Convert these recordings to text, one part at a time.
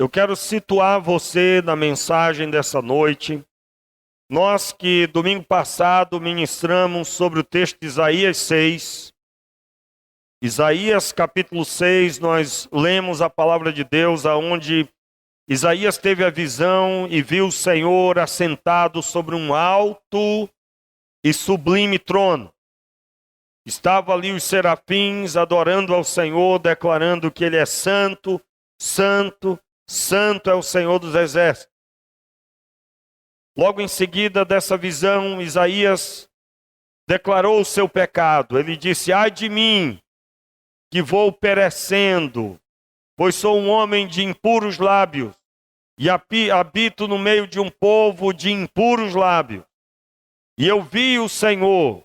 Eu quero situar você na mensagem dessa noite. Nós que domingo passado ministramos sobre o texto de Isaías 6. Isaías capítulo 6, nós lemos a palavra de Deus, aonde Isaías teve a visão e viu o Senhor assentado sobre um alto e sublime trono. Estavam ali os serafins adorando ao Senhor, declarando que Ele é santo, santo, santo é o Senhor dos exércitos. Logo em seguida dessa visão, Isaías declarou o seu pecado. Ele disse: ai de mim, que vou perecendo, pois sou um homem de impuros lábios, e habito no meio de um povo de impuros lábios. E eu vi o Senhor.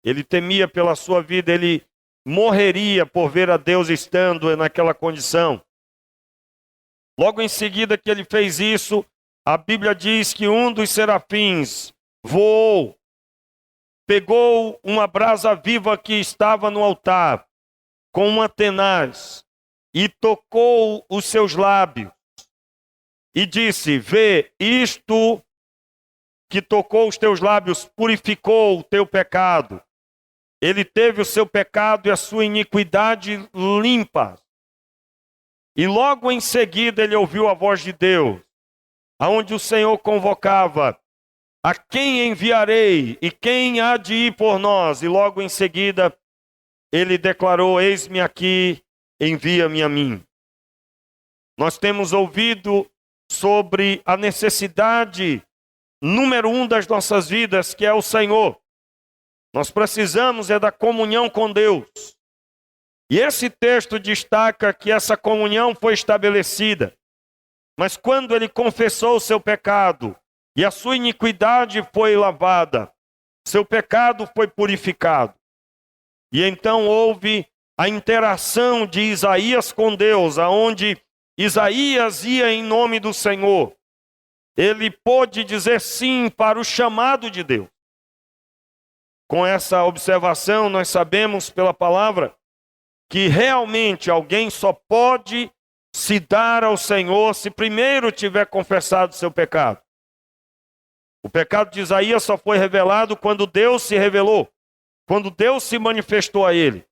Ele temia pela sua vida, ele morreria por ver a Deus estando naquela condição. Logo em seguida que ele fez isso, a Bíblia diz que um dos serafins voou, pegou uma brasa viva que estava no altar, com uma tenaz, e tocou os seus lábios, e disse: vê, isto que tocou os teus lábios purificou o teu pecado. Ele teve o seu pecado e a sua iniquidade limpa. E logo em seguida ele ouviu a voz de Deus, aonde o Senhor convocava: a quem enviarei e quem há de ir por nós? E logo em seguida ele declarou: eis-me aqui, envia-me a mim. Nós temos ouvido sobre a necessidade número 1 das nossas vidas, que é o Senhor. Nós precisamos da comunhão com Deus. E esse texto destaca que essa comunhão foi estabelecida. Mas quando ele confessou o seu pecado e a sua iniquidade foi lavada, seu pecado foi purificado. E então houve a interação de Isaías com Deus, aonde Isaías ia em nome do Senhor. Ele pôde dizer sim para o chamado de Deus. Com essa observação, nós sabemos pela palavra que realmente alguém só pode se dar ao Senhor se primeiro tiver confessado seu pecado. O pecado de Isaías só foi revelado quando Deus se revelou, quando Deus se manifestou a ele.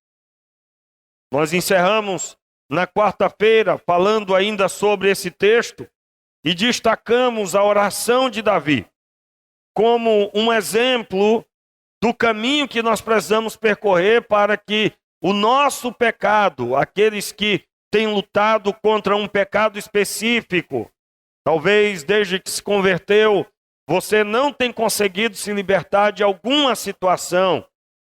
Nós encerramos na quarta-feira falando ainda sobre esse texto e destacamos a oração de Davi como um exemplo do caminho que nós precisamos percorrer para que o nosso pecado, aqueles que têm lutado contra um pecado específico, talvez desde que se converteu, você não tem conseguido se libertar de alguma situação,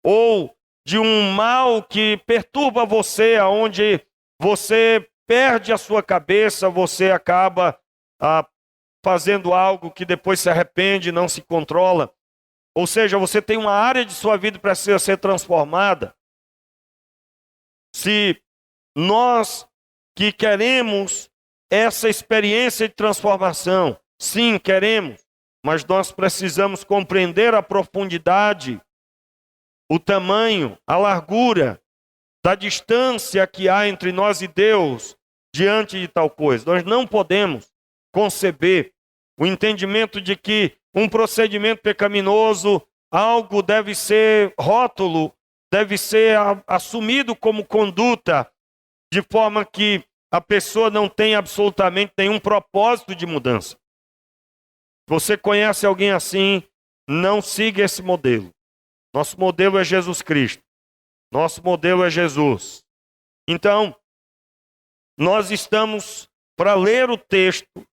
ou de um mal que perturba você, aonde você perde a sua cabeça, você acaba fazendo algo que depois se arrepende, não se controla. Ou seja, você tem uma área de sua vida que precisa ser transformada. Se nós que queremos essa experiência de transformação, sim, queremos, mas nós precisamos compreender a profundidade, o tamanho, a largura da distância que há entre nós e Deus diante de tal coisa. Nós não podemos conceber o entendimento de que um procedimento pecaminoso, algo deve ser rótulo, deve ser assumido como conduta, de forma que a pessoa não tem absolutamente nenhum propósito de mudança. Você conhece alguém assim? Não siga esse modelo. Nosso modelo é Jesus Cristo. Nosso modelo é Jesus. Então, nós estamos para ler o texto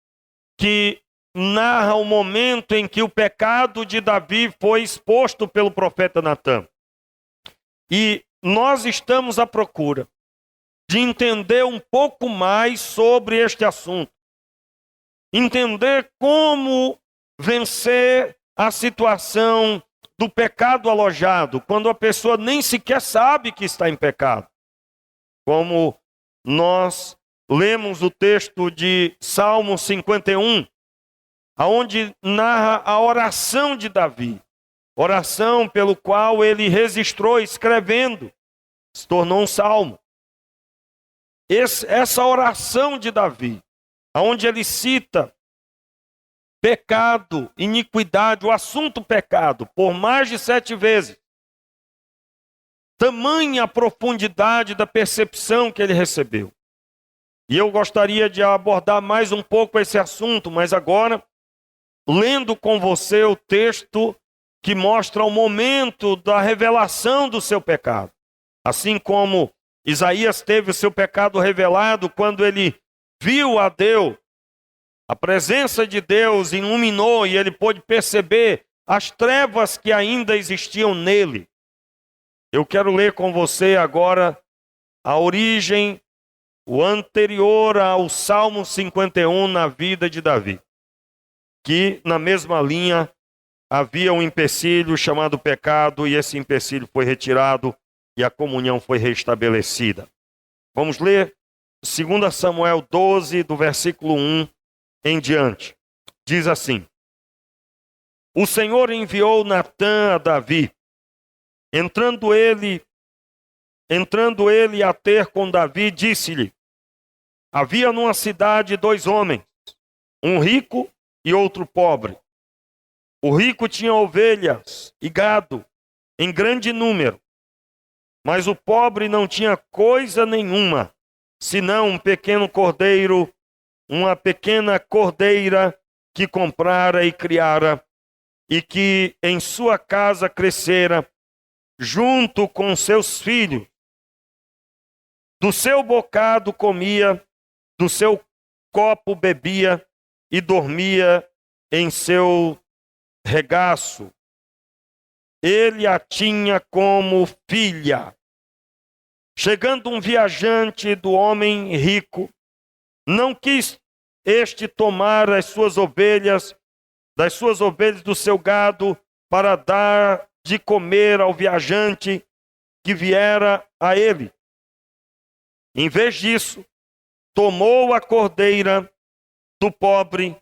que narra o momento em que o pecado de Davi foi exposto pelo profeta Natã. E nós estamos à procura de entender um pouco mais sobre este assunto. Entender como vencer a situação do pecado alojado, quando a pessoa nem sequer sabe que está em pecado. Como nós lemos o texto de Salmo 51, aonde narra a oração de Davi, oração pelo qual ele registrou escrevendo, se tornou um salmo. Essa oração de Davi onde ele cita pecado, iniquidade, o assunto pecado, por mais de 7 vezes. Tamanha a profundidade da percepção que ele recebeu. E eu gostaria de abordar mais um pouco esse assunto, mas agora, lendo com você o texto que mostra o momento da revelação do seu pecado. Assim como Isaías teve o seu pecado revelado quando ele viu a Deus, a presença de Deus iluminou e ele pôde perceber as trevas que ainda existiam nele. Eu quero ler com você agora a origem, o anterior ao Salmo 51 na vida de Davi. Que na mesma linha havia um empecilho chamado pecado e esse empecilho foi retirado e a comunhão foi restabelecida. Vamos ler 2 Samuel 12, do versículo 1 em diante. Diz assim: O Senhor enviou Natã a Davi. Entrando ele a ter com Davi, disse-lhe: Havia numa cidade 2 homens, um rico e outro pobre. O rico tinha ovelhas e gado em grande número, mas o pobre não tinha coisa nenhuma, senão um pequeno cordeiro, uma pequena cordeira que comprara e criara, e que em sua casa crescera, junto com seus filhos. Do seu bocado comia, do seu copo bebia e dormia em seu regaço. Ele a tinha como filha. Chegando um viajante do homem rico, não quis este tomar das suas ovelhas do seu gado, para dar de comer ao viajante que viera a ele. Em vez disso, tomou a cordeira do pobre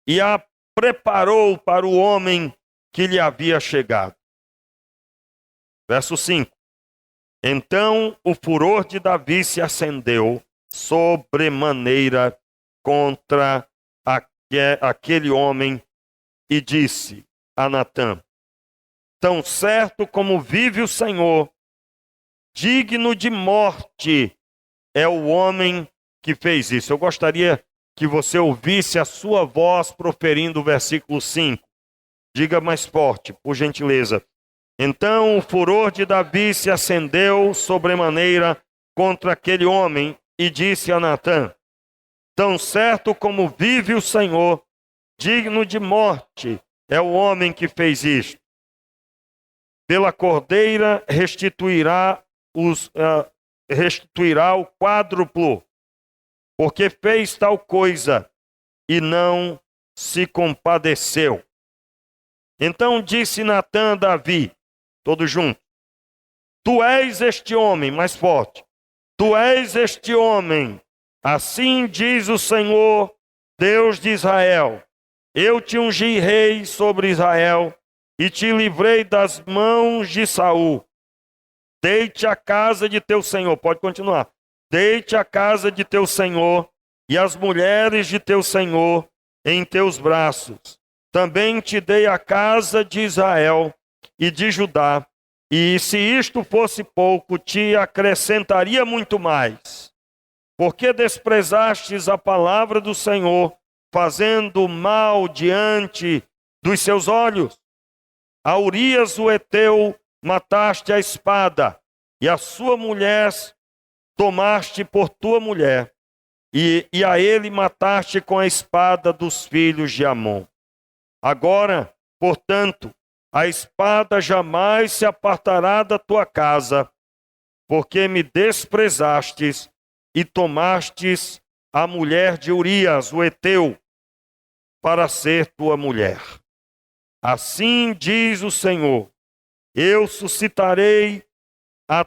e a preparou para o homem que lhe havia chegado. Verso 5. Então o furor de Davi se acendeu sobremaneira contra aquele homem e disse a Natã: Tão certo como vive o Senhor, digno de morte é o homem que fez isso. Eu gostaria que você ouvisse a sua voz proferindo o versículo 5. Diga mais forte, por gentileza. Então o furor de Davi se acendeu sobremaneira contra aquele homem e disse a Natã: Tão certo como vive o Senhor, digno de morte é o homem que fez isto. Pela cordeira restituirá o quádruplo, porque fez tal coisa e não se compadeceu. Então disse Natã a Davi, todos juntos: Tu és este homem, mais forte, tu és este homem, assim diz o Senhor, Deus de Israel: Eu te ungi rei sobre Israel e te livrei das mãos de Saul. Deite a casa de teu senhor, pode continuar. Deite a casa de teu senhor e as mulheres de teu senhor em teus braços. Também te dei a casa de Israel e de Judá, e se isto fosse pouco, te acrescentaria muito mais. Porque desprezastes a palavra do Senhor, fazendo mal diante dos seus olhos? A Urias o heteu mataste a espada, e a sua mulher tomaste por tua mulher, e a ele mataste com a espada dos filhos de Amon. Agora, portanto, a espada jamais se apartará da tua casa, porque me desprezastes e tomastes a mulher de Urias o heteu para ser tua mulher. Assim diz o Senhor: Eu suscitarei da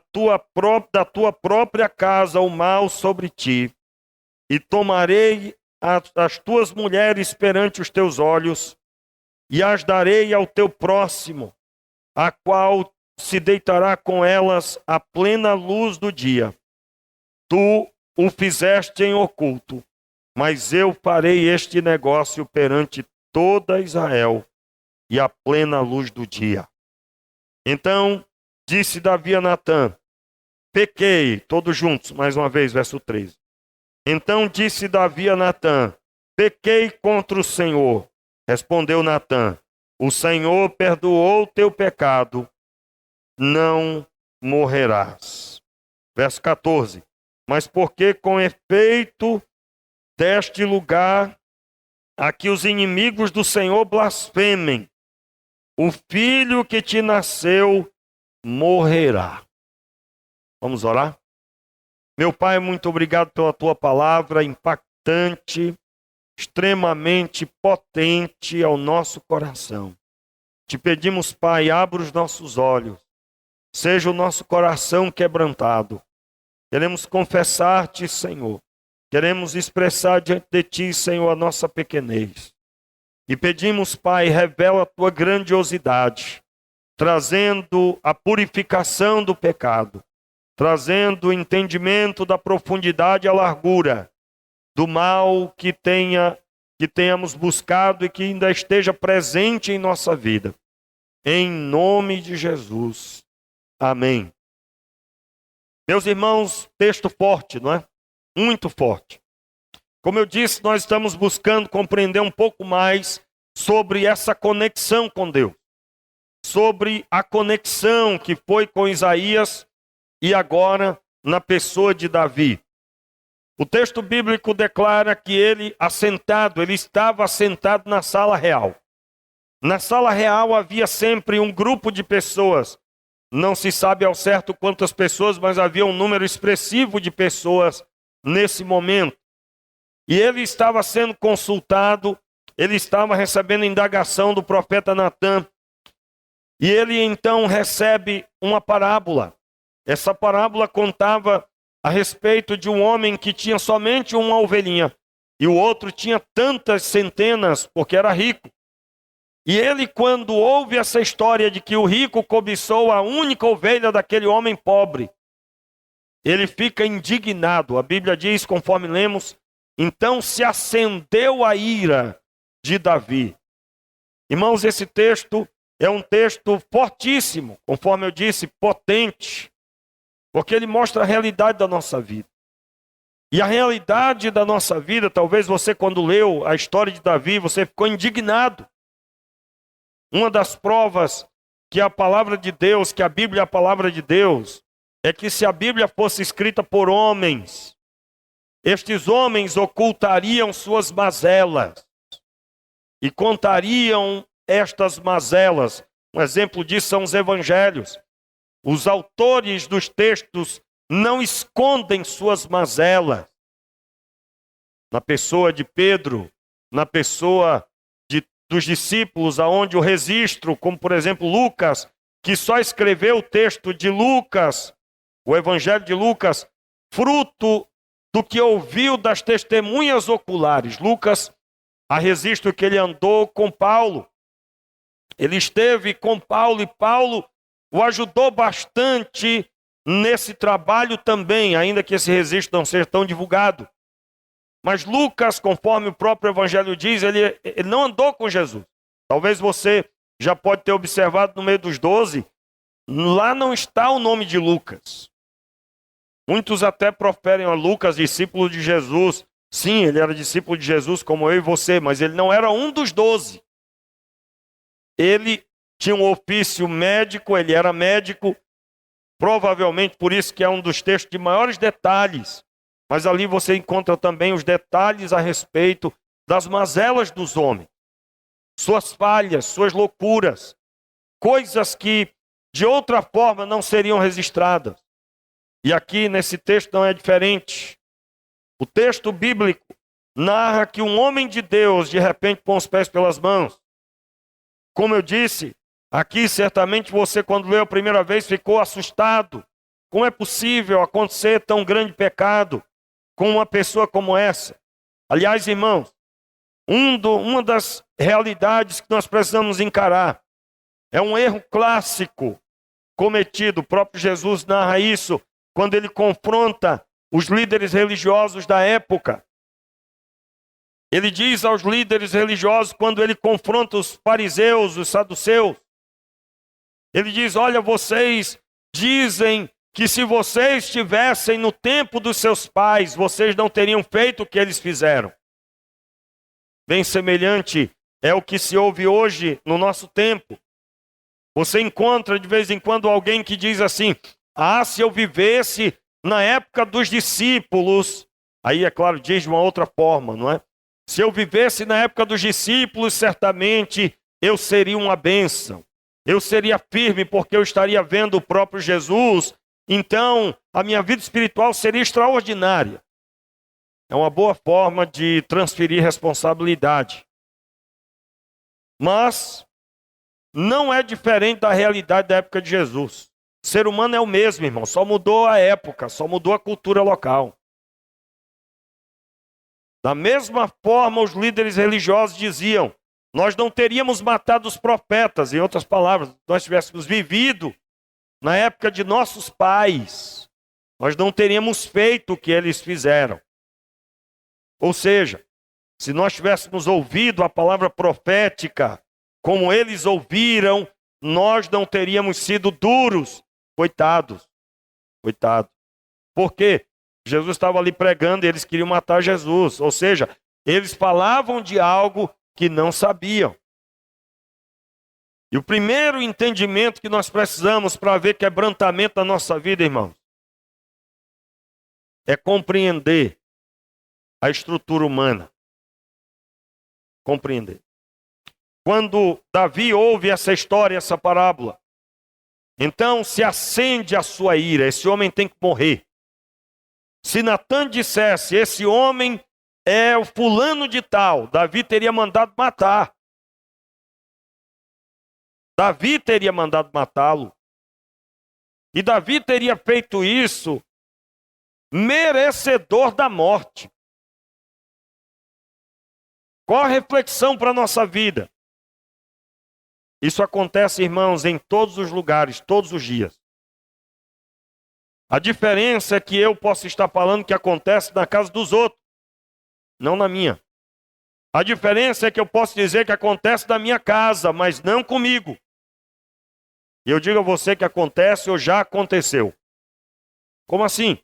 tua própria casa o mal sobre ti, e tomarei as tuas mulheres perante os teus olhos, e as darei ao teu próximo, a qual se deitará com elas à plena luz do dia. Tu o fizeste em oculto, mas eu farei este negócio perante toda Israel e à plena luz do dia. Então disse Davi a Natã: pequei, todos juntos, mais uma vez, verso 13. Então disse Davi a Natã: pequei contra o Senhor. Respondeu Natã: o Senhor perdoou o teu pecado, não morrerás. Verso 14. Mas porque com efeito deste lugar a que os inimigos do Senhor blasfemem, o filho que te nasceu morrerá. Vamos orar? Meu Pai, muito obrigado pela tua palavra impactante, extremamente potente ao nosso coração. Te pedimos, Pai, abra os nossos olhos, seja o nosso coração quebrantado. Queremos confessar-te, Senhor. Queremos expressar diante de ti, Senhor, a nossa pequenez. E pedimos, Pai, revela a tua grandiosidade, trazendo a purificação do pecado, trazendo o entendimento da profundidade e a largura do mal que tenhamos buscado e que ainda esteja presente em nossa vida. Em nome de Jesus. Amém. Meus irmãos, texto forte, não é? Muito forte. Como eu disse, nós estamos buscando compreender um pouco mais sobre essa conexão com Deus. Sobre a conexão que foi com Isaías e agora na pessoa de Davi. O texto bíblico declara que ele estava assentado na sala real. Na sala real havia sempre um grupo de pessoas. Não se sabe ao certo quantas pessoas, mas havia um número expressivo de pessoas nesse momento. E ele estava sendo consultado, ele estava recebendo indagação do profeta Natã. E ele então recebe uma parábola. Essa parábola contava a respeito de um homem que tinha somente uma ovelhinha. E o outro tinha tantas centenas, porque era rico. E ele, quando ouve essa história de que o rico cobiçou a única ovelha daquele homem pobre, ele fica indignado. A Bíblia diz, conforme lemos, então se acendeu a ira de Davi. Irmãos, esse texto é um texto fortíssimo, conforme eu disse, potente, porque ele mostra a realidade da nossa vida. E a realidade da nossa vida, talvez você, quando leu a história de Davi, você ficou indignado. Uma das provas que a palavra de Deus, que a Bíblia é a palavra de Deus, é que se a Bíblia fosse escrita por homens, estes homens ocultariam suas mazelas e contariam estas mazelas. Um exemplo disso são os evangelhos. Os autores dos textos não escondem suas mazelas. Na pessoa de Pedro, na pessoa dos discípulos, aonde o registro, como por exemplo Lucas, que só escreveu o texto de Lucas, o evangelho de Lucas, fruto do que ouviu das testemunhas oculares. Lucas, a registro que ele andou com Paulo. Ele esteve com Paulo e Paulo o ajudou bastante nesse trabalho também, ainda que esse registro não seja tão divulgado. Mas Lucas, conforme o próprio evangelho diz, ele não andou com Jesus. Talvez você já pode ter observado no meio dos 12, lá não está o nome de Lucas. Muitos até proferem a Lucas, discípulo de Jesus. Sim, ele era discípulo de Jesus como eu e você, mas ele não era um dos 12. Ele tinha um ofício médico, ele era médico, provavelmente por isso que é um dos textos de maiores detalhes. Mas ali você encontra também os detalhes a respeito das mazelas dos homens. Suas falhas, suas loucuras. Coisas que de outra forma não seriam registradas. E aqui nesse texto não é diferente. O texto bíblico narra que um homem de Deus de repente põe os pés pelas mãos. Como eu disse, aqui certamente você quando leu a primeira vez ficou assustado. Como é possível acontecer tão grande pecado com uma pessoa como essa? Aliás, irmãos, uma das realidades que nós precisamos encarar é um erro clássico cometido. O próprio Jesus narra isso quando ele confronta os líderes religiosos da época. Ele diz aos líderes religiosos, quando ele confronta os fariseus, os saduceus, ele diz: olha, vocês dizem que se vocês estivessem no tempo dos seus pais, vocês não teriam feito o que eles fizeram. Bem semelhante é o que se ouve hoje no nosso tempo. Você encontra de vez em quando alguém que diz assim: ah, se eu vivesse na época dos discípulos, aí é claro, diz de uma outra forma, não é? Se eu vivesse na época dos discípulos, certamente eu seria uma bênção. Eu seria firme porque eu estaria vendo o próprio Jesus. Então, a minha vida espiritual seria extraordinária. É uma boa forma de transferir responsabilidade. Mas não é diferente da realidade da época de Jesus. O ser humano é o mesmo, irmão. Só mudou a época, só mudou a cultura local. Da mesma forma, os líderes religiosos diziam: nós não teríamos matado os profetas. Em outras palavras, nós tivéssemos vivido na época de nossos pais, nós não teríamos feito o que eles fizeram. Ou seja, se nós tivéssemos ouvido a palavra profética como eles ouviram, nós não teríamos sido duros. Coitados. Coitados. Por quê? Jesus estava ali pregando e eles queriam matar Jesus. Ou seja, eles falavam de algo que não sabiam. E o primeiro entendimento que nós precisamos para haver quebrantamento na nossa vida, irmãos, é compreender a estrutura humana. Compreender. Quando Davi ouve essa história, essa parábola, então se acende a sua ira. Esse homem tem que morrer. Se Natan dissesse: esse homem é o fulano de tal, Davi teria mandado matar. Davi teria mandado matá-lo. E Davi teria feito isso merecedor da morte. Qual a reflexão para a nossa vida? Isso acontece, irmãos, em todos os lugares, todos os dias. A diferença é que eu posso estar falando que acontece na casa dos outros, não na minha. A diferença é que eu posso dizer que acontece na minha casa, mas não comigo. E eu digo a você que acontece ou já aconteceu. Como assim?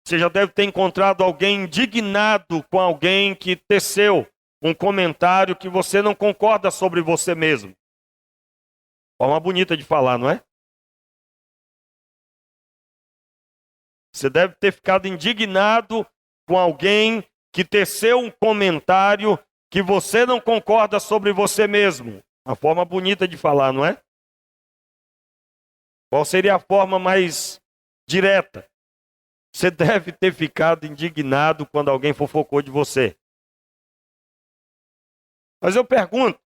Você já deve ter encontrado alguém indignado com alguém que teceu um comentário que você não concorda sobre você mesmo. Forma bonita de falar, não é? Você deve ter ficado indignado com alguém que teceu um comentário que você não concorda sobre você mesmo. Uma forma bonita de falar, não é? Qual seria a forma mais direta? Você deve ter ficado indignado quando alguém fofocou de você. Mas eu pergunto,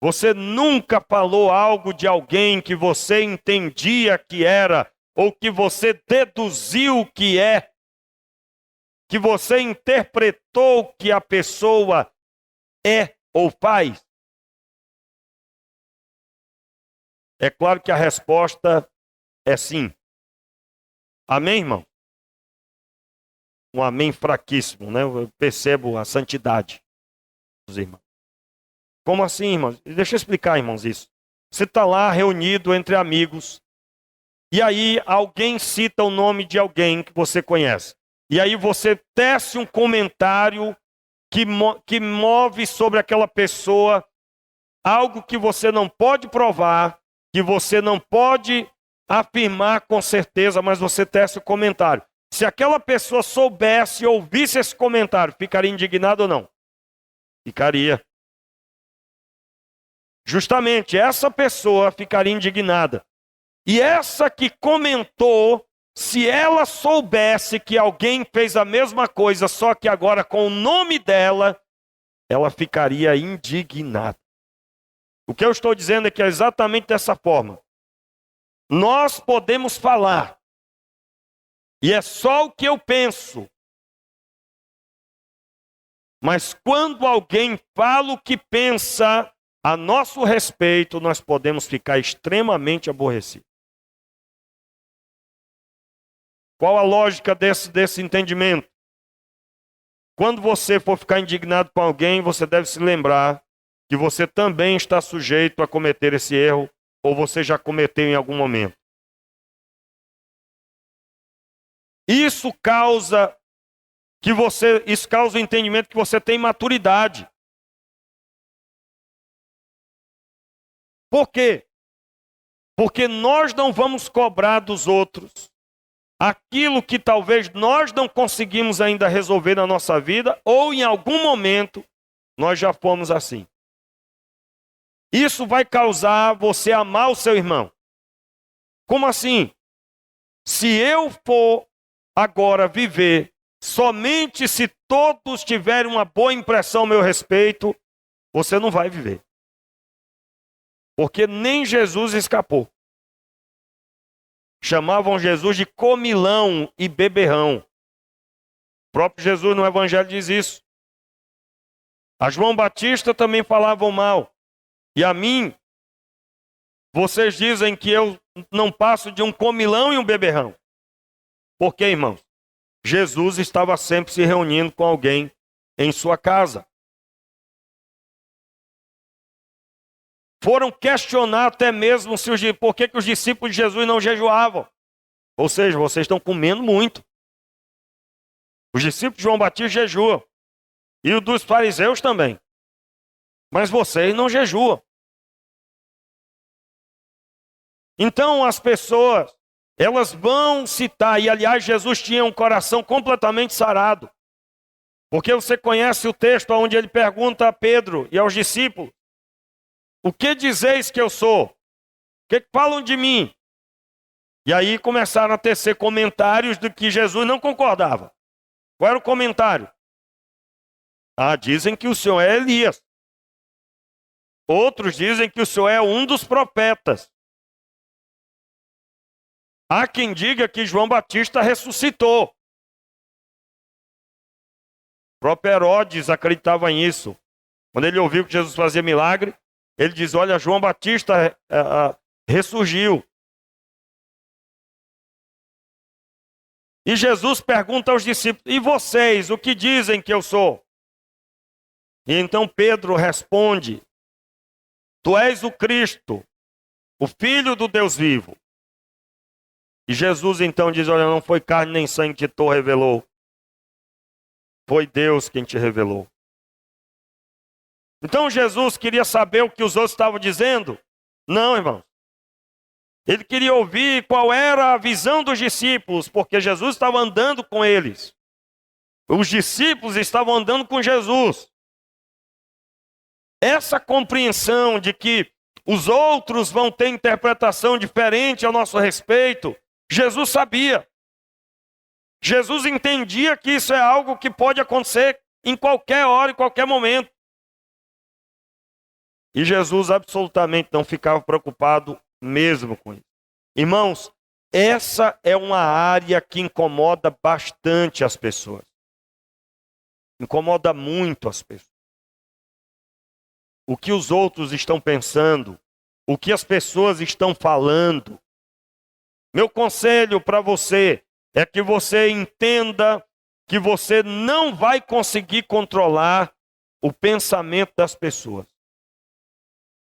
você nunca falou algo de alguém que você entendia que era, ou que você deduziu que é, que você interpretou que a pessoa é ou faz? É claro que a resposta é sim. Amém, irmão? Um amém fraquíssimo, né? Eu percebo a santidade dos irmãos. Como assim, irmãos? Deixa eu explicar, irmãos, isso. Você está lá reunido entre amigos, e aí alguém cita o nome de alguém que você conhece. E aí você tece um comentário que move sobre aquela pessoa algo que você não pode provar, que você não pode afirmar com certeza, mas você tece o comentário. Se aquela pessoa soubesse, ouvisse esse comentário, ficaria indignado ou não? Ficaria. Justamente essa pessoa ficaria indignada. E essa que comentou, se ela soubesse que alguém fez a mesma coisa, só que agora com o nome dela, ela ficaria indignada. O que eu estou dizendo é que é exatamente dessa forma. Nós podemos falar, e é só o que eu penso. Mas quando alguém fala o que pensa a nosso respeito, nós podemos ficar extremamente aborrecidos. Qual a lógica desse entendimento? quando você for ficar indignado com alguém, você deve se lembrar que você também está sujeito a cometer esse erro, ou você já cometeu em algum momento. Isso causa o entendimento que você tem maturidade. Por quê? Porque nós não vamos cobrar dos outros aquilo que talvez nós não conseguimos ainda resolver na nossa vida, ou em algum momento nós já fomos assim. Isso vai causar você amar o seu irmão. Como assim? Se eu for agora viver somente se todos tiverem uma boa impressão a meu respeito, você não vai viver. Porque nem Jesus escapou. Chamavam Jesus de comilão e beberrão. O próprio Jesus no Evangelho diz isso. A João Batista também falavam mal. E a mim, vocês dizem que eu não passo de um comilão e um beberrão. Por quê, irmãos? Jesus estava sempre se reunindo com alguém em sua casa. Foram questionar até mesmo por que os discípulos de Jesus não jejuavam. Ou seja, vocês estão comendo muito. Os discípulos de João Batista jejuam. E o dos fariseus também. Mas vocês não jejuam. Então as pessoas, elas vão citar, e aliás Jesus tinha um coração completamente sarado. Porque você conhece o texto onde ele pergunta a Pedro e aos discípulos: o que dizeis que eu sou? O que falam de mim? E aí começaram a tecer comentários de que Jesus não concordava. Qual era o comentário? Dizem que o Senhor é Elias. Outros dizem que o Senhor é um dos profetas. Há quem diga que João Batista ressuscitou. O próprio Herodes acreditava nisso. Quando ele ouviu que Jesus fazia milagre, ele diz: olha, João Batista ressurgiu. E Jesus pergunta aos discípulos: e vocês, o que dizem que eu sou? E então Pedro responde: tu és o Cristo, o Filho do Deus vivo. E Jesus então diz: olha, não foi carne nem sangue que te revelou. Foi Deus quem te revelou. Então Jesus queria saber o que os outros estavam dizendo? Não, irmãos. Ele queria ouvir qual era a visão dos discípulos, porque Jesus estava andando com eles. Os discípulos estavam andando com Jesus. Essa compreensão de que os outros vão ter interpretação diferente a nosso respeito, Jesus sabia. Jesus entendia que isso é algo que pode acontecer em qualquer hora, em qualquer momento. E Jesus absolutamente não ficava preocupado mesmo com isso. Irmãos, essa é uma área que incomoda bastante as pessoas. Incomoda muito as pessoas. O que os outros estão pensando, o que as pessoas estão falando. Meu conselho para você é que você entenda que você não vai conseguir controlar o pensamento das pessoas.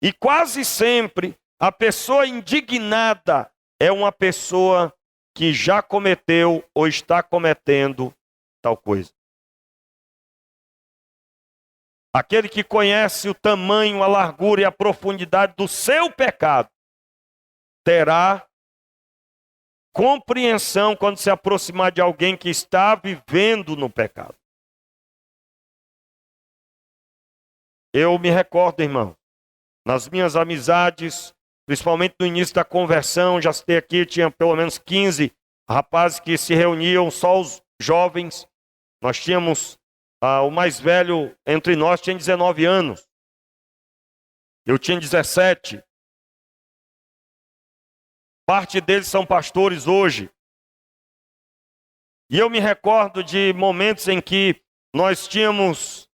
E quase sempre a pessoa indignada é uma pessoa que já cometeu ou está cometendo tal coisa. Aquele que conhece o tamanho, a largura e a profundidade do seu pecado terá compreensão quando se aproximar de alguém que está vivendo no pecado. Eu me recordo, irmão, nas minhas amizades, principalmente no início da conversão, já citei aqui, tinha pelo menos 15 rapazes que se reuniam, só os jovens. Nós tínhamos, o mais velho entre nós tinha 19 anos. Eu tinha 17. Parte deles são pastores hoje. E eu me recordo de momentos em que nós tínhamos...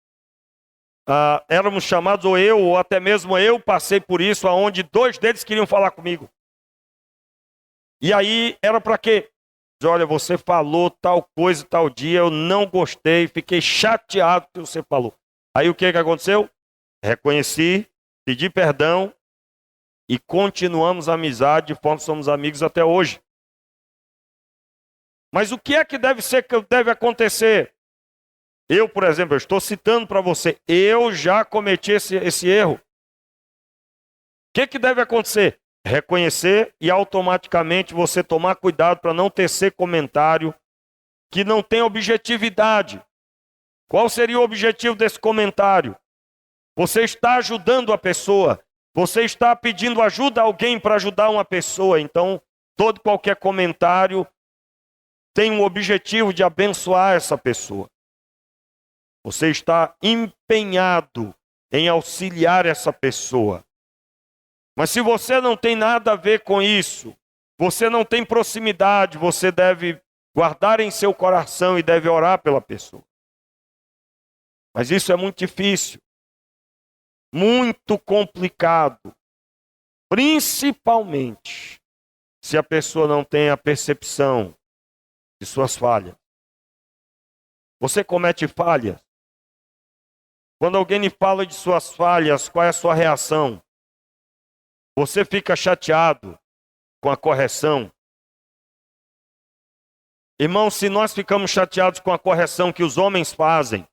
éramos chamados, ou até mesmo eu passei por isso, onde 2 deles queriam falar comigo. E aí era para quê? Diz, olha, você falou tal coisa, tal dia, eu não gostei, fiquei chateado que você falou. Aí o que aconteceu? Reconheci, pedi perdão e continuamos a amizade de forma que somos amigos até hoje. Mas o que é que deve acontecer? Eu, por exemplo, eu estou citando para você, eu já cometi esse erro. O que deve acontecer? Reconhecer e automaticamente você tomar cuidado para não tecer comentário que não tem objetividade. Qual seria o objetivo desse comentário? Você está ajudando a pessoa, você está pedindo ajuda a alguém para ajudar uma pessoa, então todo qualquer comentário tem o objetivo de abençoar essa pessoa. Você está empenhado em auxiliar essa pessoa. Mas se você não tem nada a ver com isso, você não tem proximidade, você deve guardar em seu coração e deve orar pela pessoa. Mas isso é muito difícil, muito complicado, principalmente se a pessoa não tem a percepção de suas falhas. Você comete falhas. Quando alguém lhe fala de suas falhas, qual é a sua reação? Você fica chateado com a correção? Irmão, se nós ficamos chateados com a correção que os homens fazem,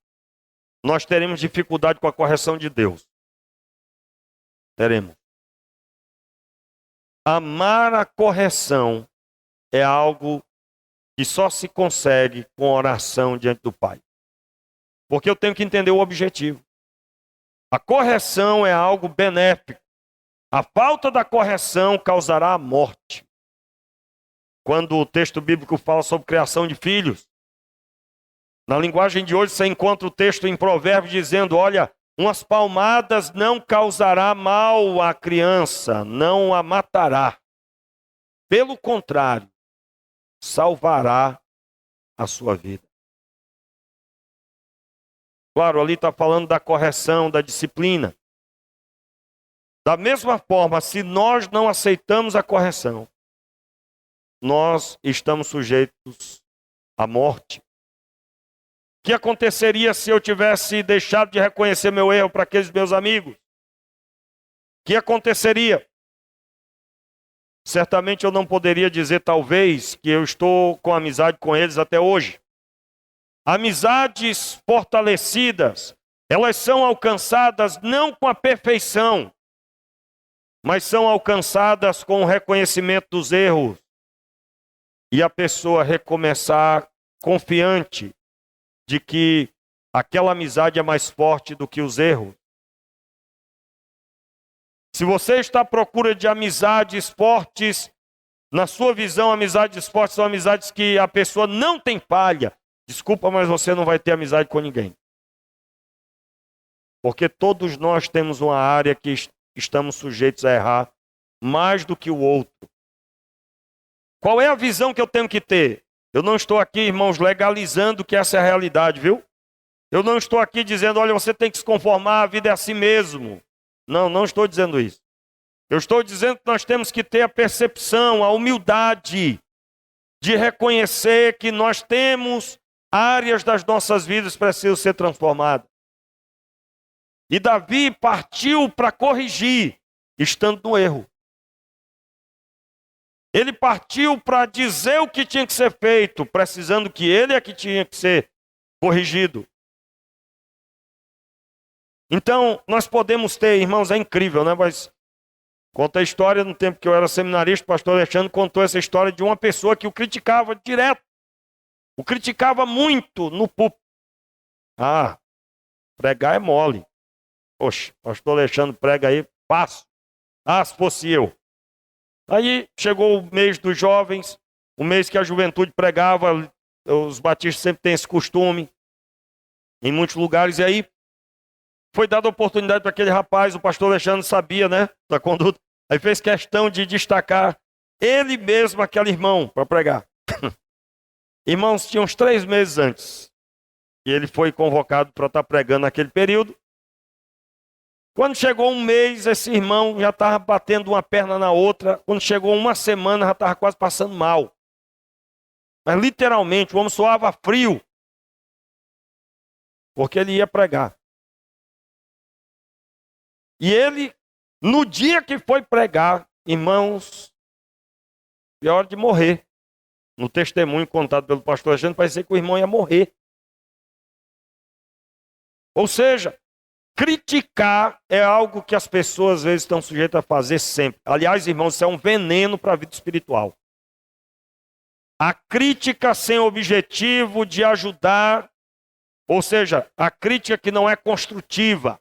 nós teremos dificuldade com a correção de Deus. Teremos. Amar a correção é algo que só se consegue com oração diante do Pai. Porque eu tenho que entender o objetivo. A correção é algo benéfico. A falta da correção causará a morte. Quando o texto bíblico fala sobre criação de filhos, na linguagem de hoje você encontra o texto em Provérbios dizendo, olha, umas palmadas não causará mal à criança, não a matará. Pelo contrário, salvará a sua vida. Claro, ali está falando da correção, da disciplina. Da mesma forma, se nós não aceitamos a correção, nós estamos sujeitos à morte. O que aconteceria se eu tivesse deixado de reconhecer meu erro para aqueles meus amigos? O que aconteceria? Certamente eu não poderia dizer, talvez, que eu estou com amizade com eles até hoje. Amizades fortalecidas, elas são alcançadas não com a perfeição, mas são alcançadas com o reconhecimento dos erros. E a pessoa recomeçar confiante de que aquela amizade é mais forte do que os erros. Se você está à procura de amizades fortes, na sua visão, amizades fortes são amizades que a pessoa não tem falha. Desculpa, mas você não vai ter amizade com ninguém. Porque todos nós temos uma área que estamos sujeitos a errar mais do que o outro. Qual é a visão que eu tenho que ter? Eu não estou aqui, irmãos, legalizando que essa é a realidade, viu? Eu não estou aqui dizendo, olha, você tem que se conformar, a vida é assim mesmo. Não, não estou dizendo isso. Eu estou dizendo que nós temos que ter a percepção, a humildade de reconhecer que nós temos áreas das nossas vidas que precisam ser transformadas. E Davi partiu para corrigir, estando no erro. Ele partiu para dizer o que tinha que ser feito, precisando que ele é que tinha que ser corrigido. Então, nós podemos ter, irmãos, é incrível, né? Mas conta a história, no tempo que eu era seminarista, o pastor Alexandre contou essa história de uma pessoa que o criticava direto. O criticava muito no púlpito. Ah, pregar é mole. Poxa, pastor Alexandre prega aí, fácil. Ah, se fosse eu. Aí chegou o mês dos jovens, o mês que a juventude pregava, os batistas sempre têm esse costume, em muitos lugares, e aí foi dada a oportunidade para aquele rapaz, o pastor Alexandre sabia, né, da conduta, aí fez questão de destacar ele mesmo, aquele irmão, para pregar. Irmãos, tinha uns 3 meses antes, e ele foi convocado para estar pregando naquele período. Quando chegou um mês, esse irmão já estava batendo uma perna na outra. Quando chegou uma semana, já estava quase passando mal. Mas literalmente, o homem suava frio. Porque ele ia pregar. E ele, no dia que foi pregar, irmãos, pior de morrer. No testemunho contado pelo pastor, a gente parecia que o irmão ia morrer. Ou seja, criticar é algo que as pessoas às vezes estão sujeitas a fazer sempre. Aliás, irmãos, isso é um veneno para a vida espiritual. A crítica sem objetivo de ajudar, ou seja, a crítica que não é construtiva,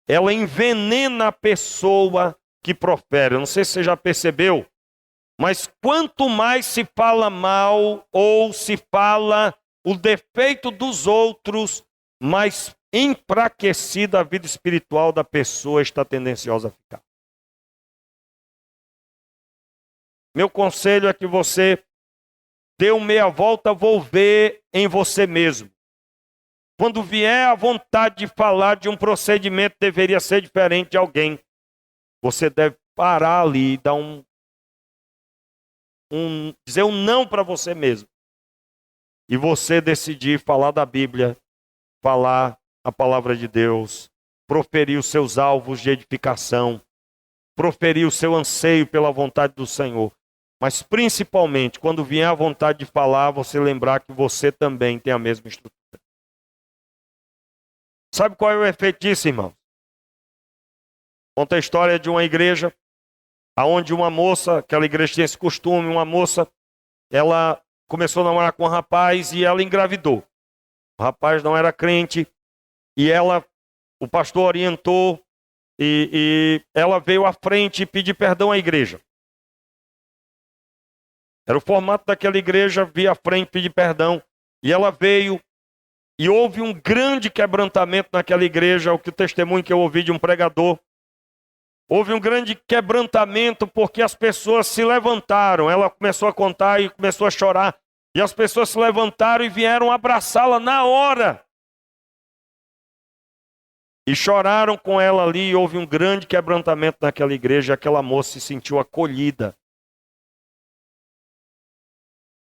ela envenena a pessoa que profere. Eu não sei se você já percebeu, mas quanto mais se fala mal ou se fala o defeito dos outros, mais enfraquecida a vida espiritual da pessoa está tendenciosa a ficar. Meu conselho é que você dê uma meia volta, volver em você mesmo. Quando vier a vontade de falar de um procedimento que deveria ser diferente de alguém, você deve parar ali e dar dizer um não para você mesmo. E você decidir falar da Bíblia, falar a palavra de Deus, proferir os seus alvos de edificação, proferir o seu anseio pela vontade do Senhor. Mas principalmente, quando vier a vontade de falar, você lembrar que você também tem a mesma estrutura. Sabe qual é o efeito disso, irmão? Conta a história de uma igreja, onde uma moça, aquela igreja tinha esse costume, uma moça, ela começou a namorar com um rapaz e ela engravidou. O rapaz não era crente e o pastor orientou e ela veio à frente e pediu perdão à igreja. Era o formato daquela igreja, vir à frente pedir perdão. E ela veio e houve um grande quebrantamento naquela igreja, o que o testemunho que eu ouvi de um pregador. Houve um grande quebrantamento porque as pessoas se levantaram. Ela começou a contar e começou a chorar. E as pessoas se levantaram e vieram abraçá-la na hora. E choraram com ela ali. E houve um grande quebrantamento naquela igreja. Aquela moça se sentiu acolhida.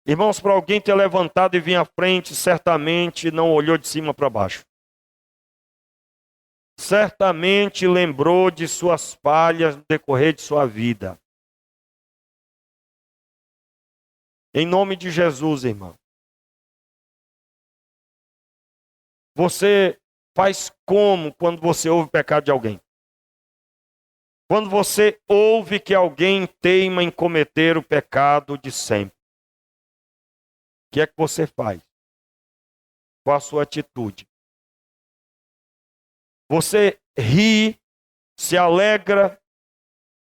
Irmãos, para alguém ter levantado e vir à frente, certamente não olhou de cima para baixo. Certamente lembrou de suas falhas no decorrer de sua vida. Em nome de Jesus, irmão. Você faz como quando você ouve o pecado de alguém? Quando você ouve que alguém teima em cometer o pecado de sempre. O que é que você faz? Qual a sua atitude? Você ri, se alegra,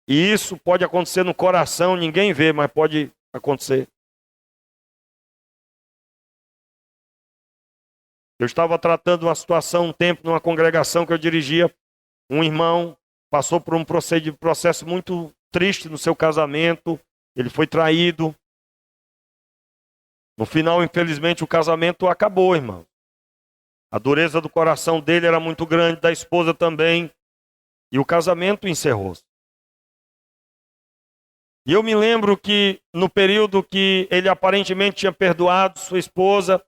e isso pode acontecer no coração, ninguém vê, mas pode acontecer. Eu estava tratando uma situação um tempo numa congregação que eu dirigia. Um irmão passou por um processo muito triste no seu casamento. Ele foi traído. No final, infelizmente, o casamento acabou, irmão. A dureza do coração dele era muito grande, da esposa também. E o casamento encerrou-se. E eu me lembro que no período que ele aparentemente tinha perdoado sua esposa,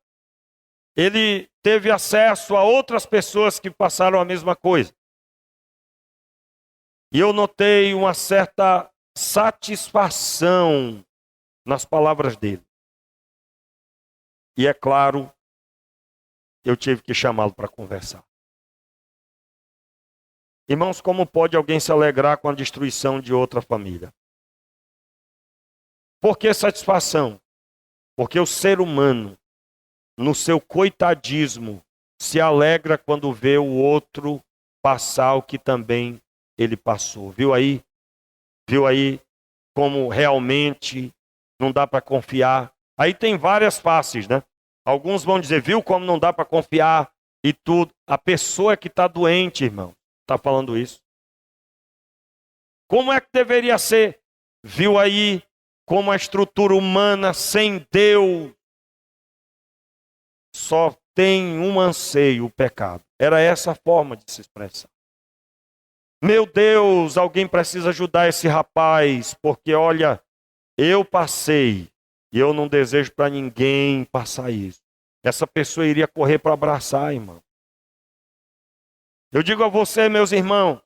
ele teve acesso a outras pessoas que passaram a mesma coisa. E eu notei uma certa satisfação nas palavras dele. E é claro, eu tive que chamá-lo para conversar. Irmãos, como pode alguém se alegrar com a destruição de outra família? Por que satisfação? Porque o ser humano, no seu coitadismo, se alegra quando vê o outro passar o que também ele passou. Viu aí? Viu aí como realmente não dá para confiar? Aí tem várias faces, né? Alguns vão dizer, viu como não dá para confiar e tudo. A pessoa que está doente, irmão, está falando isso. Como é que deveria ser? Viu aí como a estrutura humana sem Deus só tem um anseio, o pecado. Era essa a forma de se expressar. Meu Deus, alguém precisa ajudar esse rapaz, porque olha, eu passei E eu não desejo para ninguém passar isso. Essa pessoa iria correr para abraçar, irmão. Eu digo a você, meus irmãos,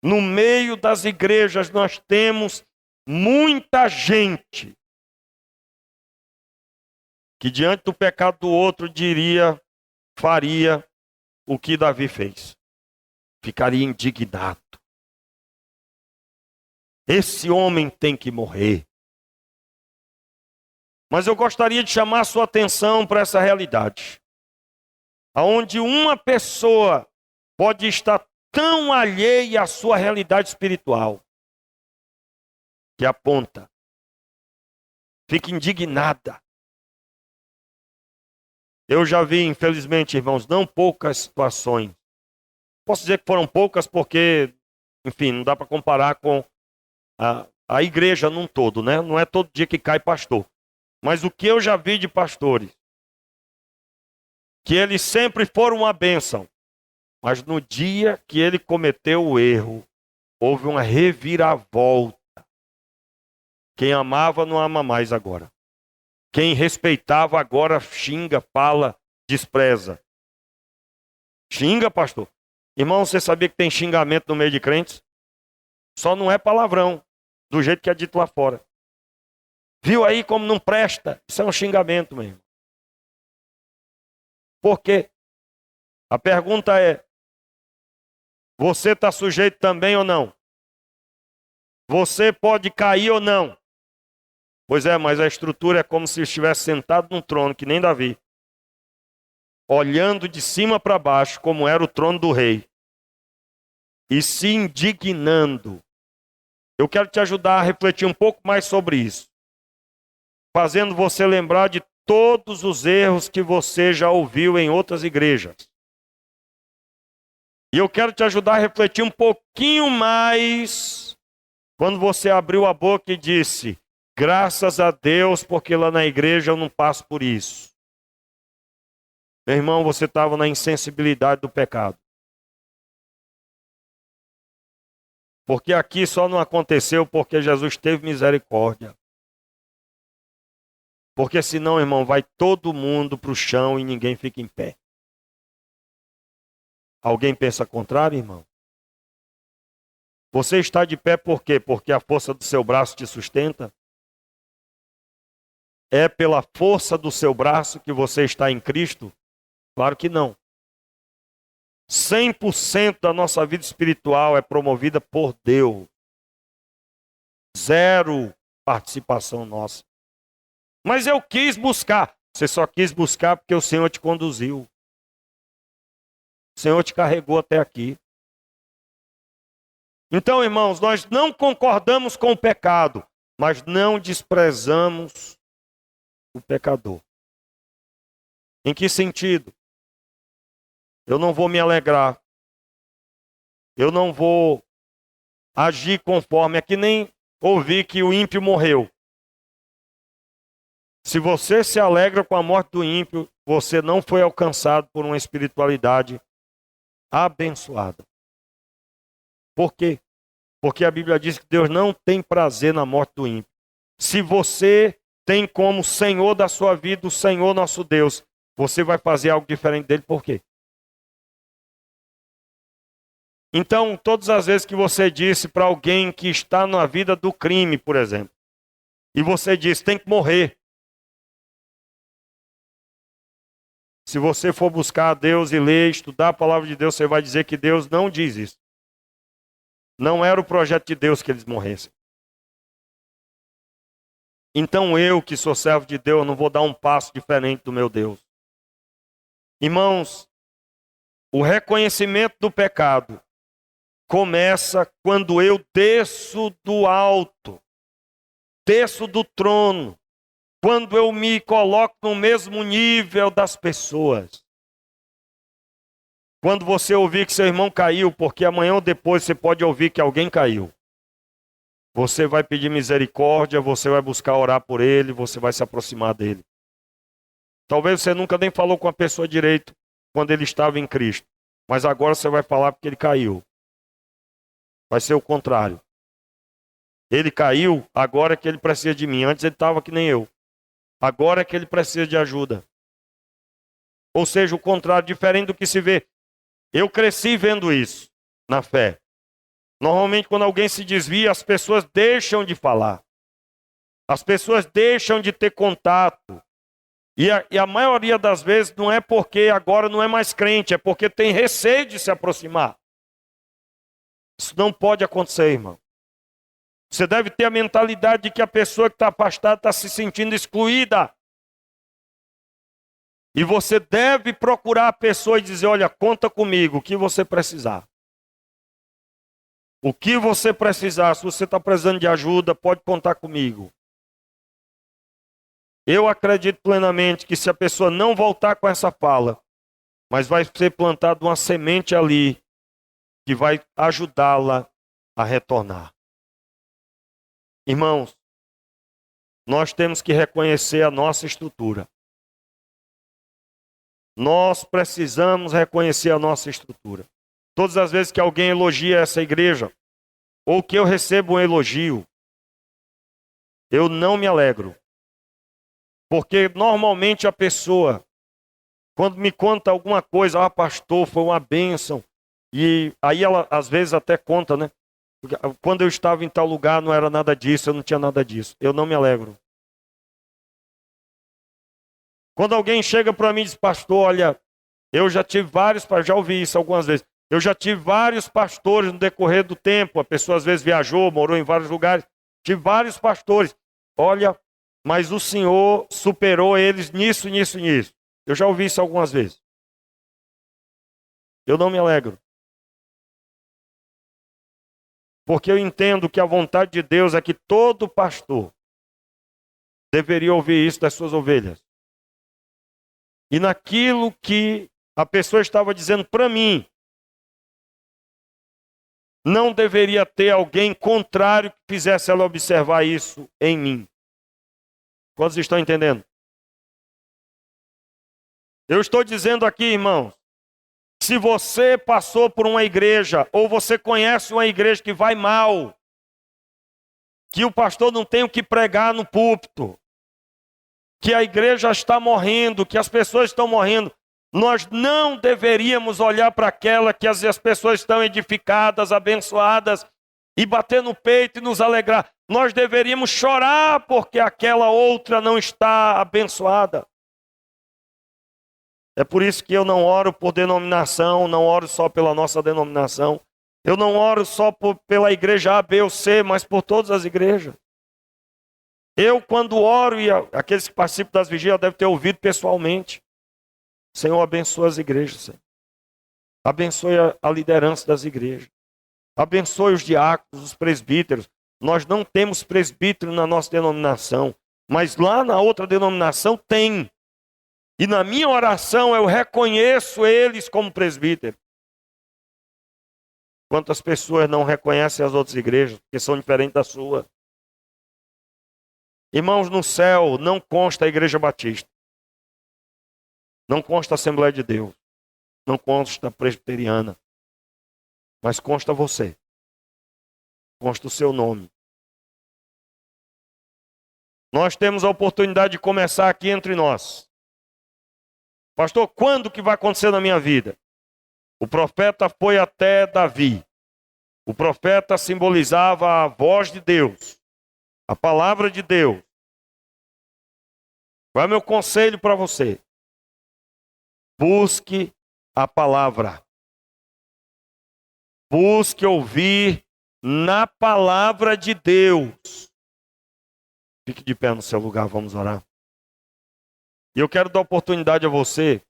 no meio das igrejas nós temos muita gente que diante do pecado do outro faria o que Davi fez. Ficaria indignado. Esse homem tem que morrer. Mas eu gostaria de chamar a sua atenção para essa realidade. Onde uma pessoa pode estar tão alheia à sua realidade espiritual, que aponta, fica indignada. Eu já vi, infelizmente, irmãos, não poucas situações. Posso dizer que foram poucas porque, enfim, não dá para comparar com a igreja num todo, né? Não é todo dia que cai pastor. Mas o que eu já vi de pastores, que eles sempre foram uma bênção, mas no dia que ele cometeu o erro, houve uma reviravolta. Quem amava não ama mais agora. Quem respeitava agora xinga, fala, despreza. Xinga, pastor. Irmão, você sabia que tem xingamento no meio de crentes? Só não é palavrão, do jeito que é dito lá fora. Viu aí como não presta? Isso é um xingamento mesmo. Por quê? A pergunta é, você está sujeito também ou não? Você pode cair ou não? Pois é, mas a estrutura é como se estivesse sentado num trono, que nem Davi. Olhando de cima para baixo, como era o trono do rei. E se indignando. Eu quero te ajudar a refletir um pouco mais sobre isso. Fazendo você lembrar de todos os erros que você já ouviu em outras igrejas. E eu quero te ajudar a refletir um pouquinho mais quando você abriu a boca e disse, graças a Deus, porque lá na igreja eu não passo por isso. Meu irmão, você estava na insensibilidade do pecado. Porque aqui só não aconteceu porque Jesus teve misericórdia. Porque senão, irmão, vai todo mundo para o chão e ninguém fica em pé. Alguém pensa contrário, irmão? Você está de pé por quê? Porque a força do seu braço te sustenta? É pela força do seu braço que você está em Cristo? Claro que não. 100% da nossa vida espiritual é promovida por Deus. Zero participação nossa. Mas eu quis buscar. Você só quis buscar porque o Senhor te conduziu. O Senhor te carregou até aqui. Então, irmãos, nós não concordamos com o pecado, mas não desprezamos o pecador. Em que sentido? Eu não vou me alegrar. Eu não vou agir conforme. É que nem ouvir que o ímpio morreu. Se você se alegra com a morte do ímpio, você não foi alcançado por uma espiritualidade abençoada. Por quê? Porque a Bíblia diz que Deus não tem prazer na morte do ímpio. Se você tem como Senhor da sua vida o Senhor nosso Deus, você vai fazer algo diferente dele, por quê? Então, todas as vezes que você disse para alguém que está na vida do crime, por exemplo, e você disse, tem que morrer. Se você for buscar a Deus e ler, estudar a palavra de Deus, você vai dizer que Deus não diz isso. Não era o projeto de Deus que eles morressem. Então eu, que sou servo de Deus, não vou dar um passo diferente do meu Deus. Irmãos, o reconhecimento do pecado começa quando eu desço do alto, desço do trono, quando eu me coloco no mesmo nível das pessoas. Quando você ouvir que seu irmão caiu, porque amanhã ou depois você pode ouvir que alguém caiu. Você vai pedir misericórdia, você vai buscar orar por ele, você vai se aproximar dele. Talvez você nunca nem falou com a pessoa direito quando ele estava em Cristo. Mas agora você vai falar porque ele caiu. Vai ser o contrário. Ele caiu, agora é que ele precisa de mim. Antes ele estava que nem eu. Agora é que ele precisa de ajuda. Ou seja, o contrário, diferente do que se vê. Eu cresci vendo isso na fé. Normalmente, quando alguém se desvia, as pessoas deixam de falar. As pessoas deixam de ter contato. E a maioria das vezes não é porque agora não é mais crente, é porque tem receio de se aproximar. Isso não pode acontecer, irmão. Você deve ter a mentalidade de que a pessoa que está afastada está se sentindo excluída. E você deve procurar a pessoa e dizer, olha, conta comigo, o que você precisar. O que você precisar, se você está precisando de ajuda, pode contar comigo. Eu acredito plenamente que se a pessoa não voltar com essa fala, mas vai ser plantada uma semente ali, que vai ajudá-la a retornar. Irmãos, nós temos que reconhecer a nossa estrutura. Nós precisamos reconhecer a nossa estrutura. Todas as vezes que alguém elogia essa igreja, ou que eu recebo um elogio, eu não me alegro. Porque normalmente a pessoa, quando me conta alguma coisa, pastor, foi uma bênção. E aí ela às vezes até conta, né? Quando eu estava em tal lugar não era nada disso, eu não tinha nada disso. Eu não me alegro. Quando alguém chega para mim e diz, pastor, olha, eu já tive vários, já ouvi isso algumas vezes. Eu já tive vários pastores no decorrer do tempo. A pessoa às vezes viajou, morou em vários lugares. Tive vários pastores. Olha, mas o Senhor superou eles nisso, nisso, nisso. Eu já ouvi isso algumas vezes. Eu não me alegro. Porque eu entendo que a vontade de Deus é que todo pastor deveria ouvir isso das suas ovelhas. E naquilo que a pessoa estava dizendo para mim, não deveria ter alguém contrário que fizesse ela observar isso em mim. Quantos estão entendendo? Eu estou dizendo aqui, irmãos, se você passou por uma igreja, ou você conhece uma igreja que vai mal, que o pastor não tem o que pregar no púlpito, que a igreja está morrendo, que as pessoas estão morrendo, nós não deveríamos olhar para aquela que as pessoas estão edificadas, abençoadas, e bater no peito e nos alegrar. Nós deveríamos chorar porque aquela outra não está abençoada. É por isso que eu não oro por denominação, não oro só pela nossa denominação. Eu não oro só pela igreja A, B ou C, mas por todas as igrejas. Eu, quando oro, e aqueles que participam das vigílias devem ter ouvido pessoalmente. Senhor, abençoa as igrejas, Senhor. Abençoe a liderança das igrejas. Abençoe os diáconos, os presbíteros. Nós não temos presbítero na nossa denominação, mas lá na outra denominação tem. E na minha oração eu reconheço eles como presbítero. Quantas pessoas não reconhecem as outras igrejas, porque são diferentes da sua? Irmãos, no céu não consta a Igreja Batista. Não consta a Assembleia de Deus. Não consta a Presbiteriana. Mas consta você. Consta o seu nome. Nós temos a oportunidade de começar aqui entre nós. Pastor, quando que vai acontecer na minha vida? O profeta foi até Davi. O profeta simbolizava a voz de Deus, a palavra de Deus. Qual é o meu conselho para você? Busque a palavra. Busque ouvir na palavra de Deus. Fique de pé no seu lugar, vamos orar. E eu quero dar oportunidade a você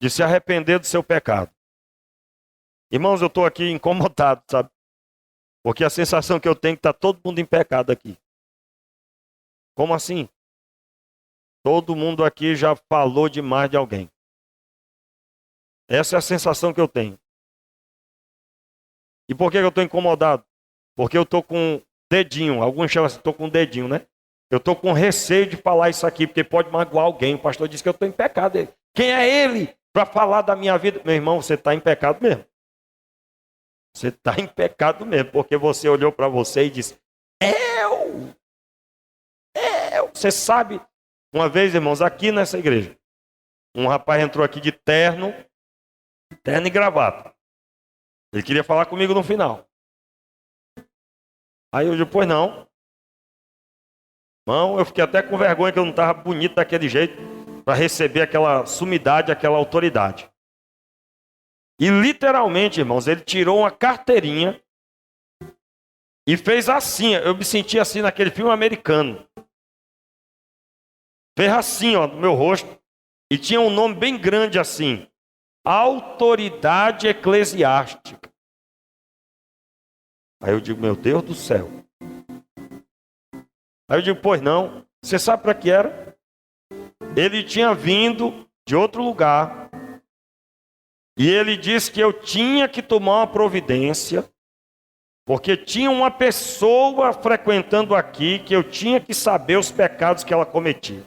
de se arrepender do seu pecado. Irmãos, eu estou aqui incomodado, sabe? Porque a sensação que eu tenho é que está todo mundo em pecado aqui. Como assim? Todo mundo aqui já falou demais de alguém. Essa é a sensação que eu tenho. E por que eu estou incomodado? Porque eu estou com dedinho, alguns chamam assim, estou com dedinho, né? Eu estou com receio de falar isso aqui, porque pode magoar alguém. O pastor disse que eu estou em pecado. Quem é ele para falar da minha vida? Meu irmão, você está em pecado mesmo. Você está em pecado mesmo, porque você olhou para você e disse, eu. Você sabe Uma vez, irmãos, aqui nessa igreja, um rapaz entrou aqui de terno e gravata. Ele queria falar comigo no final. Aí eu digo, pois não. Irmão, eu fiquei até com vergonha que eu não estava bonito daquele jeito para receber aquela sumidade, aquela autoridade. E literalmente, irmãos, ele tirou uma carteirinha e fez assim. Eu me senti assim naquele filme americano. Fez assim, ó, no meu rosto. E tinha um nome bem grande assim. Autoridade eclesiástica. Aí eu digo, meu Deus do céu. Aí eu digo, pois não. Você sabe para que era? Ele tinha vindo de outro lugar. E ele disse que eu tinha que tomar uma providência. Porque tinha uma pessoa frequentando aqui que eu tinha que saber os pecados que ela cometia.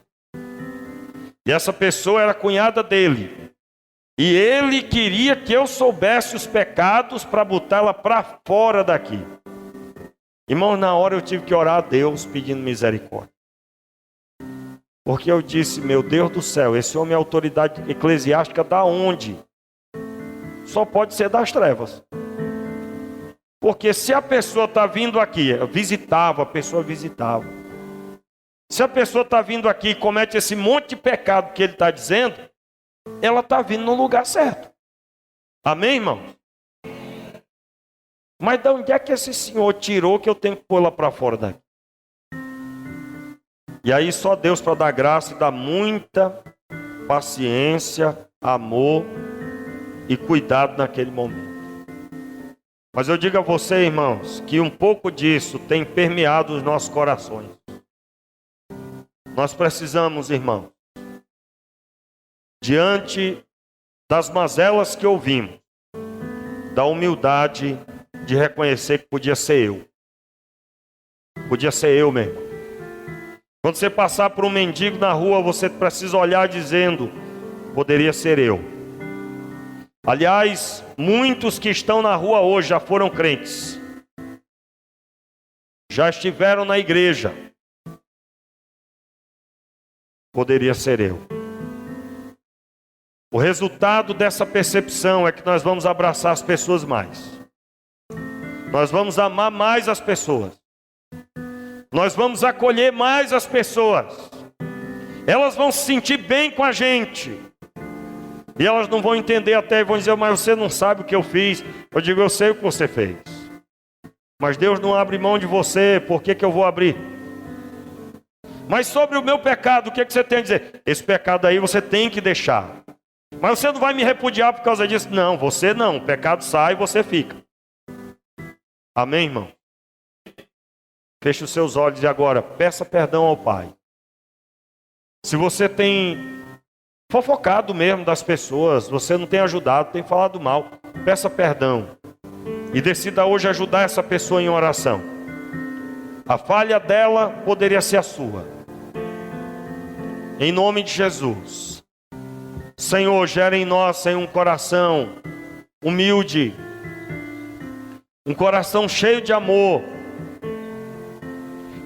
E essa pessoa era a cunhada dele. E ele queria que eu soubesse os pecados para botá-la para fora daqui. Irmão, na hora eu tive que orar a Deus pedindo misericórdia. Porque eu disse, meu Deus do céu, esse homem é autoridade eclesiástica da onde? Só pode ser das trevas. Porque se a pessoa está vindo aqui, a pessoa visitava. Se a pessoa está vindo aqui e comete esse monte de pecado que ele está dizendo, ela está vindo no lugar certo. Amém, irmão? Mas de onde é que esse senhor tirou que eu tenho que pôr lá para fora daqui? E aí só Deus para dar graça e dar muita paciência, amor e cuidado naquele momento. Mas eu digo a você, irmãos, que um pouco disso tem permeado os nossos corações. Nós precisamos, irmãos, diante das mazelas que ouvimos, da humildade de reconhecer que podia ser eu. Podia ser eu mesmo. Quando você passar por um mendigo na rua, você precisa olhar dizendo, poderia ser eu. Aliás, muitos que estão na rua hoje já foram crentes. Já estiveram na igreja. Poderia ser eu. O resultado dessa percepção é que nós vamos abraçar as pessoas mais. Nós vamos amar mais as pessoas. Nós vamos acolher mais as pessoas. Elas vão se sentir bem com a gente. E elas não vão entender até e vão dizer, mas você não sabe o que eu fiz. Eu digo, eu sei o que você fez. Mas Deus não abre mão de você, por que eu vou abrir? Mas sobre o meu pecado, o que você tem a dizer? Esse pecado aí você tem que deixar. Mas você não vai me repudiar por causa disso? Não, você não. O pecado sai e você fica. Amém, irmão? Feche os seus olhos e agora peça perdão ao Pai. Se você tem fofocado mesmo das pessoas, você não tem ajudado, tem falado mal, peça perdão. E decida hoje ajudar essa pessoa em oração. A falha dela poderia ser a sua. Em nome de Jesus. Senhor, gera em nós, Senhor, um coração humilde. Um coração cheio de amor.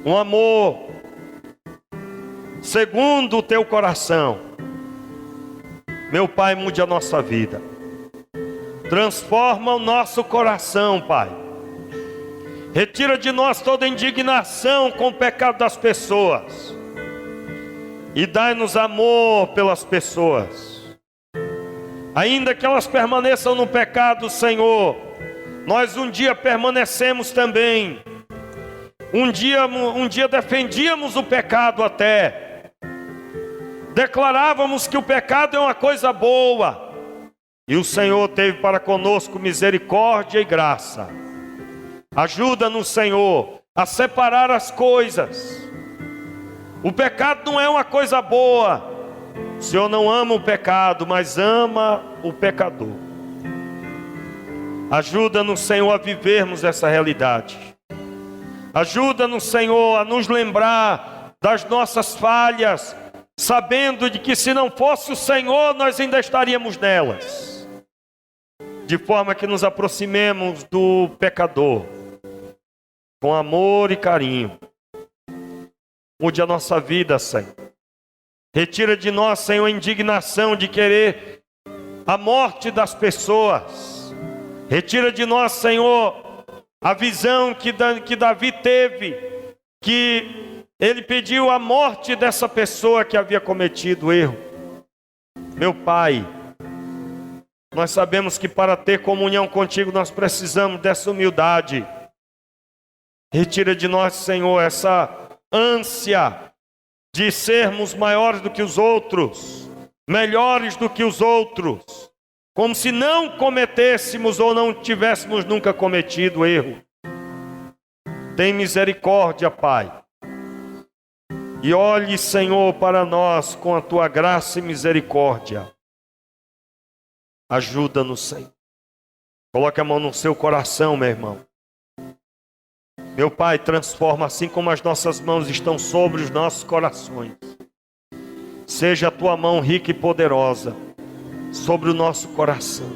Um amor segundo o teu coração. Meu Pai, mude a nossa vida. Transforma o nosso coração, Pai. Retira de nós toda indignação com o pecado das pessoas. E dai-nos amor pelas pessoas. Ainda que elas permaneçam no pecado, Senhor, nós um dia permanecemos também. Um dia defendíamos o pecado até. Declarávamos que o pecado é uma coisa boa. E o Senhor teve para conosco misericórdia e graça. Ajuda-nos, Senhor, a separar as coisas. O pecado não é uma coisa boa. O Senhor não ama o pecado, mas ama o pecador. Ajuda-nos, Senhor, a vivermos essa realidade. Ajuda-nos, Senhor, a nos lembrar das nossas falhas, sabendo de que se não fosse o Senhor, nós ainda estaríamos nelas. De forma que nos aproximemos do pecador, com amor e carinho. Mude a nossa vida, Senhor. Retira de nós, Senhor, a indignação de querer a morte das pessoas. Retira de nós, Senhor, a visão que Davi teve, que ele pediu a morte dessa pessoa que havia cometido o erro. Meu Pai, nós sabemos que para ter comunhão contigo nós precisamos dessa humildade. Retira de nós, Senhor, essa ânsia de sermos maiores do que os outros, melhores do que os outros, como se não cometêssemos ou não tivéssemos nunca cometido erro. Tem misericórdia, Pai. E olhe, Senhor, para nós com a tua graça e misericórdia. Ajuda-nos, Senhor. Coloque a mão no seu coração, meu irmão. Meu Pai, transforma assim como as nossas mãos estão sobre os nossos corações. Seja a tua mão rica e poderosa sobre o nosso coração.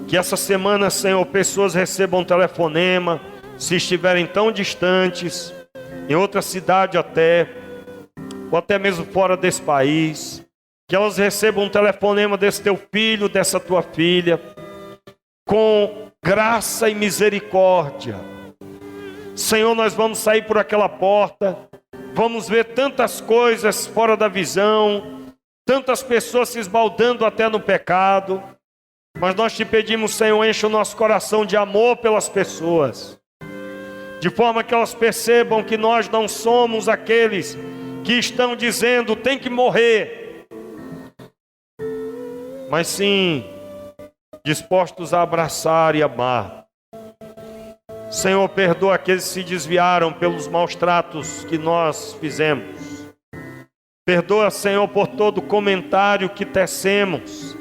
Que essa semana, Senhor, pessoas recebam um telefonema, se estiverem tão distantes, em outra cidade até, ou até mesmo fora desse país. Que elas recebam um telefonema desse teu filho, dessa tua filha, com graça e misericórdia. Senhor, nós vamos sair por aquela porta, vamos ver tantas coisas fora da visão, tantas pessoas se esbaldando até no pecado, mas nós te pedimos, Senhor, enche o nosso coração de amor pelas pessoas, de forma que elas percebam que nós não somos aqueles que estão dizendo tem que morrer, mas sim dispostos a abraçar e amar. Senhor, perdoa aqueles que se desviaram pelos maus tratos que nós fizemos. Perdoa, Senhor, por todo comentário que tecemos,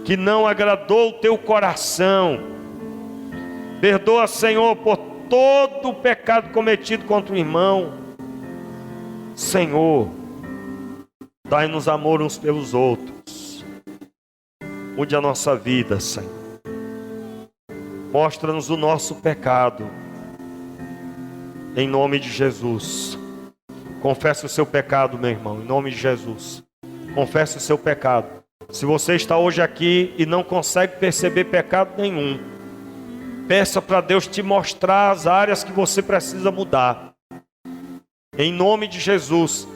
que não agradou o teu coração. Perdoa, Senhor, por todo o pecado cometido contra o irmão. Senhor, dai-nos amor uns pelos outros. Mude a nossa vida, Senhor. Mostra-nos o nosso pecado. Em nome de Jesus. Confesse o seu pecado, meu irmão. Em nome de Jesus. Confesse o seu pecado. Se você está hoje aqui e não consegue perceber pecado nenhum, peça para Deus te mostrar as áreas que você precisa mudar. Em nome de Jesus.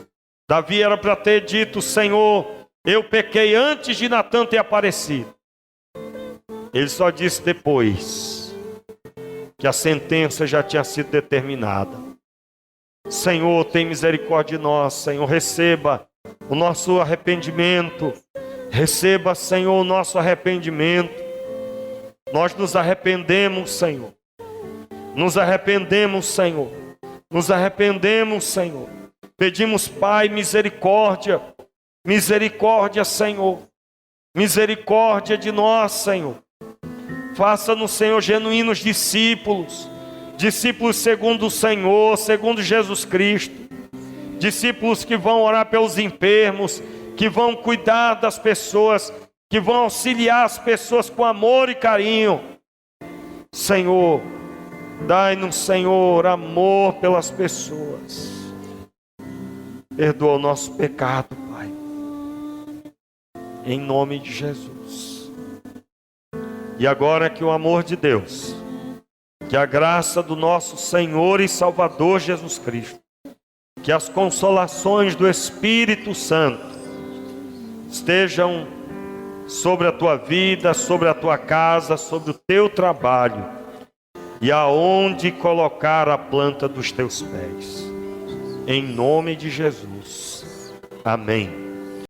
Davi era para ter dito: Senhor, eu pequei antes de Natan ter aparecido. Ele só disse depois que a sentença já tinha sido determinada. Senhor, tem misericórdia de nós, Senhor. Receba o nosso arrependimento. Receba, Senhor, o nosso arrependimento. Nós nos arrependemos, Senhor. Nos arrependemos, Senhor. Nos arrependemos, Senhor. Pedimos, Pai, misericórdia. Misericórdia, Senhor. Misericórdia de nós, Senhor. Faça-nos, Senhor, genuínos discípulos. Discípulos segundo o Senhor, segundo Jesus Cristo. Discípulos que vão orar pelos enfermos, que vão cuidar das pessoas, que vão auxiliar as pessoas com amor e carinho. Senhor, dai-nos, Senhor, amor pelas pessoas. Perdoa o nosso pecado, Pai. Em nome de Jesus. E agora que o amor de Deus, que a graça do nosso Senhor e Salvador Jesus Cristo, que as consolações do Espírito Santo estejam sobre a tua vida, sobre a tua casa, sobre o teu trabalho e aonde colocar a planta dos teus pés. Em nome de Jesus. Amém.